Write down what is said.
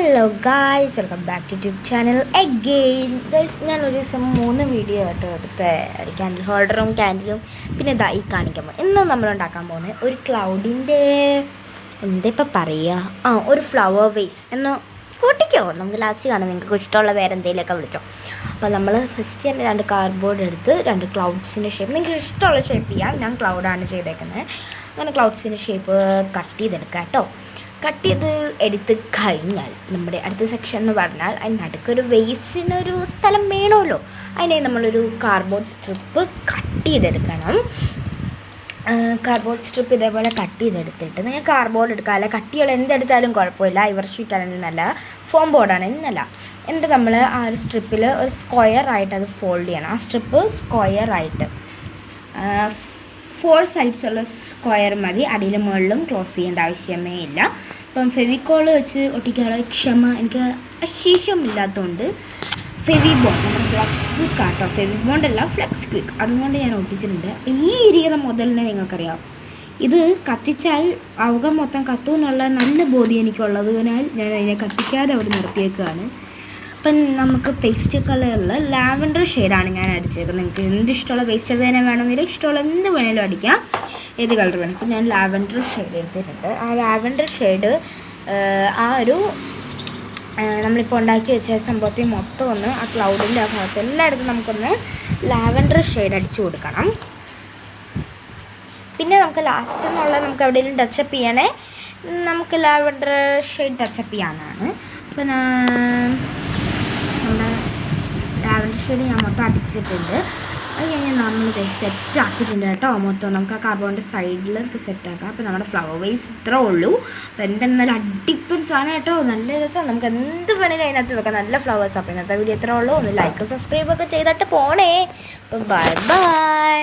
Hello guys, welcome back to YouTube channel again. Guys, ഞാനൊരു ദിവസം 3 video ആയിട്ട് എടുത്ത ഒരു ക്യാൻഡിൽ ഹോൾഡറും ക്യാൻഡിലും പിന്നെ ഇതായി കാണിക്കുമ്പോൾ ഇന്ന് നമ്മൾ ഉണ്ടാക്കാൻ പോകുന്നത് ഒരു ക്ലൗഡിൻ്റെ എന്താ ഇപ്പം പറയുക, ഒരു ഫ്ലവർ വേസ് എന്ന് കൂട്ടിക്കോ. നമുക്ക് ലാസ്റ്റ് കാണാം, നിങ്ങൾക്ക് ഇഷ്ടമുള്ള വേറെ എന്തെങ്കിലുമൊക്കെ വിളിച്ചോ. അപ്പോൾ നമ്മൾ ഫസ്റ്റ് തന്നെ 2 കാർഡ്ബോർഡ് എടുത്ത് 2 ക്ലൗഡ്സിൻ്റെ ഷേപ്പ്, നിങ്ങൾക്ക് ഇഷ്ടമുള്ള ഷേപ്പ് ചെയ്യാം. ഞാൻ ക്ലൗഡാണ് ചെയ്തേക്കുന്നത്. അങ്ങനെ ക്ലൗഡ്സിൻ്റെ ഷേപ്പ് കട്ട് ചെയ്തെടുക്കാം കേട്ടോ. കട്ട് ചെയ്ത് എടുത്ത് കഴിഞ്ഞാൽ നമ്മുടെ അടുത്ത സെക്ഷൻ എന്ന് പറഞ്ഞാൽ അതിന് നടുക്കൊരു വേസിനൊരു സ്ഥലം വേണമല്ലോ. അതിനെ നമ്മളൊരു കാർഡ്ബോർഡ് സ്ട്രിപ്പ് കട്ട് ചെയ്തെടുക്കണം. കാർഡ്ബോർഡ് സ്ട്രിപ്പ് ഇതേപോലെ കട്ട് ചെയ്തെടുത്തിട്ട് നിങ്ങൾ കാർഡ്ബോർഡ് എടുക്കുക, അല്ല കട്ടിയുള്ള എന്തെടുത്താലും കുഴപ്പമില്ല. ഐവർ ഷീറ്റാണെങ്കിൽ നല്ല, ഫോം ബോർഡാണെങ്കിൽ നല്ല. എന്നിട്ട് നമ്മൾ ആ ഒരു സ്ട്രിപ്പിൽ ഒരു സ്ക്വയറായിട്ട് അത് ഫോൾഡ് ചെയ്യണം. ആ സ്ട്രിപ്പ് സ്ക്വയറായിട്ട് 4 സൈഡ്സുള്ള സ്ക്വയർ മതി. അടിയിലും മുകളിലും ക്ലോസ് ചെയ്യേണ്ട ആവശ്യമേ ഇല്ല. ഇപ്പം ഫെവിക്കോൾ വെച്ച് ഒട്ടിക്കാനുള്ള ക്ഷമ എനിക്ക് അശേഷമില്ലാത്തതുകൊണ്ട് ഫെവിബോണ്ട്, നമ്മുടെ ഫ്ലെക്സ് ക്വിക്ക് ആട്ടോ, ഫെവിബോണ്ട് അല്ല ഫ്ലെക്സ് ക്വിക്ക്, അതുകൊണ്ട് ഞാൻ ഒട്ടിച്ചിട്ടുണ്ട്. ഈ ഇരിക്കുന്ന മുതലിനെ നിങ്ങൾക്കറിയാം, ഇത് കത്തിച്ചാൽ അവകം മൊത്തം കത്തുമെന്നുള്ള നല്ല ബോധ്യം എനിക്കുള്ളതിനാൽ ഞാൻ അതിനെ കത്തിക്കാതെ അവിടെ നിർത്തിയേക്കുകയാണ്. അപ്പം നമുക്ക് പേസ്റ്റ് കളറിൽ ലാവൻഡർ ഷെയ്ഡാണ് ഞാൻ അടിച്ചേക്കുന്നത്. നിങ്ങൾക്ക് എന്ത് ഇഷ്ടമുള്ള പേസ്റ്റ് തന്നെ വേണമെന്നില്ല, ഇഷ്ടമുള്ള എന്ത് വേണേലും അടിക്കാം, ഏത് കളർ വേണം. ഇപ്പം ഞാൻ ലാവൻഡർ ഷെയ്ഡ് എടുത്തിട്ടുണ്ട്. ആ ലാവൻഡർ ഷെയ്ഡ് ആ ഒരു നമ്മളിപ്പോൾ ഉണ്ടാക്കി വെച്ച സംഭവത്തിൽ മൊത്തം ഒന്ന് ആ ക്ലൗഡിൻ്റെ ആ ഭാഗത്ത് എല്ലായിടത്തും നമുക്കൊന്ന് ലാവൻഡർ ഷെയ്ഡ് അടിച്ചു കൊടുക്കണം. പിന്നെ നമുക്ക് ലാസ്റ്റ് എന്നുള്ള നമുക്ക് എവിടെയെങ്കിലും ടച്ചപ്പ് ചെയ്യണേ, നമുക്ക് ലാവൻഡർ ഷെയ്ഡ് ടച്ചപ്പ് ചെയ്യാനാണ്. അപ്പം നമ്മുടെ ലാവൻഡർ ഷെയ്ഡ് ഞാൻ മൊത്തം അടിച്ചിട്ടുണ്ട്. അത് കഴിഞ്ഞാൽ നമ്മളിത് സെറ്റാക്കിയിട്ടുണ്ട് കേട്ടോ. മൊത്തം നമുക്ക് ആ കാർബോണിൻ്റെ സൈഡിൽ സെറ്റാക്കാം. അപ്പോൾ നമ്മുടെ ഫ്ലവർ വേസ് ഇത്രേ ഉള്ളൂ. അപ്പോൾ എന്തെന്നാലും അടിപൊളി സാധനം കേട്ടോ, നല്ല രസം. നമുക്ക് എന്ത് വേണേലും അതിനകത്ത് വെക്കാം, നല്ല ഫ്ലവേഴ്സ്. അപ്പോൾ ഇന്നത്തെ വീഡിയോ ഇത്രേ ഉള്ളൂ. ഒന്ന് ലൈക്കും സബ്സ്ക്രൈബൊക്കെ ചെയ്തിട്ട് പോണേ. അപ്പോൾ ബൈ ബൈ.